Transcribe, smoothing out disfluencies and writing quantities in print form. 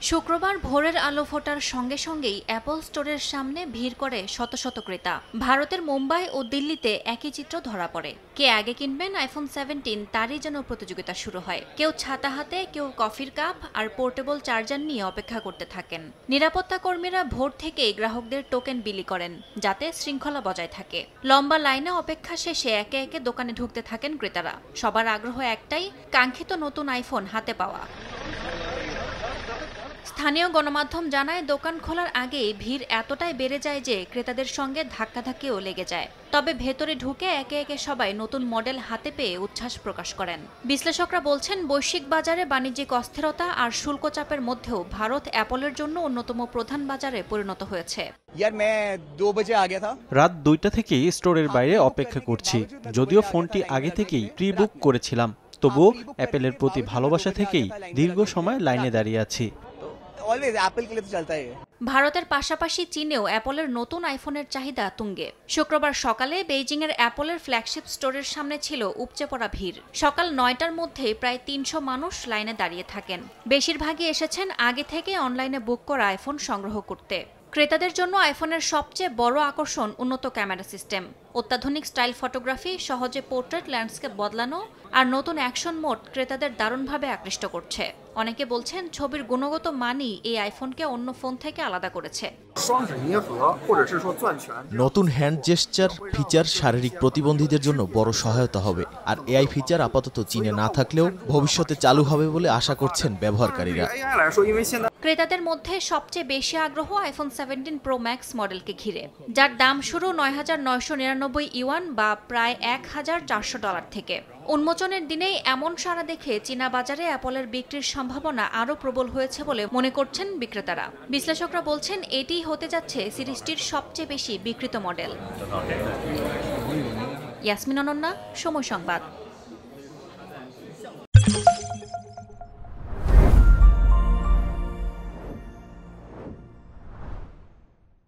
শুক্রবার ভোরের আলো ফোটার সঙ্গে সঙ্গেই অ্যাপল স্টোরের সামনে ভিড় করে শত শত ক্রেতা। ভারতের মুম্বাই ও দিল্লিতে একই চিত্র ধরা পড়ে। কে আগে কিনবেন আইফোন 17 তারই যেন প্রতিযোগিতা শুরু হয়। কেউ ছাতা হাতে, কেউ কফির কাপ আর পোর্টেবল চার্জার নিয়ে অপেক্ষা করতে থাকেন। নিরাপত্তা কর্মীরা ভোর থেকেই গ্রাহকদের টোকেন বিলি করেন, যাতে শৃঙ্খলা বজায় থাকে। লম্বা লাইনে অপেক্ষা শেষে একে একে দোকানে ঢুকতে থাকেন ক্রেতারা। সবার আগ্রহ একটাই, কাঙ্ক্ষিত নতুন আইফোন হাতে পাওয়া। স্থানীয় গণমাধ্যম জানায়, দোকান খোলার আগেই ভিড় এতটাই বেড়ে যায় যে ক্রেতাদের সঙ্গে ধাক্কাধাক্কিও লেগে যায়। তবে ভেতরে ঢুকে একে একে সবাই নতুন মডেল হাতে পেয়ে উচ্ছ্বাস প্রকাশ করেন। বিশ্লেষকরা বলছেন, বৈশ্বিক বাজারে বাণিজ্যিক অস্থিরতা আর শুল্ক চাপের মধ্যেও ভারত অ্যাপলের জন্য অন্যতম প্রধান বাজারে পরিণত হয়েছে। রাত 2টা থেকেই স্টোরের বাইরে অপেক্ষা করছি। যদিও ফোনটি আগে থেকেই প্রি বুক করেছিলাম, তবুও অ্যাপেলের প্রতি ভালোবাসা থেকেই দীর্ঘ সময় লাইনে দাঁড়িয়ে আছি। ভারতের পাশাপাশি চীনেও অ্যাপলের নতুন আইফোনের চাহিদা তুঙ্গে। শুক্রবার সকালে বেইজিংয়ের অ্যাপলের ফ্ল্যাগশিপ স্টোরের সামনে ছিল উপচে পড়া ভিড়। সকাল 9টার মধ্যেই প্রায় 300 মানুষ লাইনে দাঁড়িয়ে থাকেন। বেশিরভাগই এসেছেন আগে থেকে অনলাইনে বুক করা আইফোন সংগ্রহ করতে। ক্রেতাদের জন্য আইফোনের সবচেয়ে বড় আকর্ষণ উন্নত ক্যামেরা সিস্টেম, অত্যাধুনিক স্টাইল ফটোগ্রাফি, সহজে পোর্ট্রেট ল্যান্ডস্কেপ বদলানো আর নতুন অ্যাকশন মোড ক্রেতাদের দারুণভাবে আকৃষ্ট করছে। অনেকে বলছেন, ছবির গুণগত মানই এই আইফোনকে অন্য ফোন থেকে আলাদা করেছে। নতুন হ্যান্ড জেস্টার ফিচার শারীরিক প্রতিবন্ধীদের জন্য বড় সহায়তা হবে, আর এআই ফিচার আপাতত চীনে না থাকলেও ভবিষ্যতে চালু হবে বলে আশা করছেন ব্যবহারকারীরা। ক্রেতাদের মধ্যে সবচেয়ে বেশি আগ্রহ আইফোন 17 প্রো ম্যাক্স মডেলকে ঘিরে, যার দাম শুরু 9,999 ইউয়ান বা প্রায় $1,400 থেকে। উন্মোচনের দিনেই এমন সাড়া দেখে চীনা বাজারে অ্যাপলের বিক্রির সম্ভাবনা আরও প্রবল হয়েছে বলে মনে করছেন বিক্রেতারা। বিশ্লেষকরা বলছেন, এটিই হতে যাচ্ছে সিরিজটির সবচেয়ে বেশি বিক্রিত মডেল। ইয়াসমিন অনন্যা, সময় সংবাদ।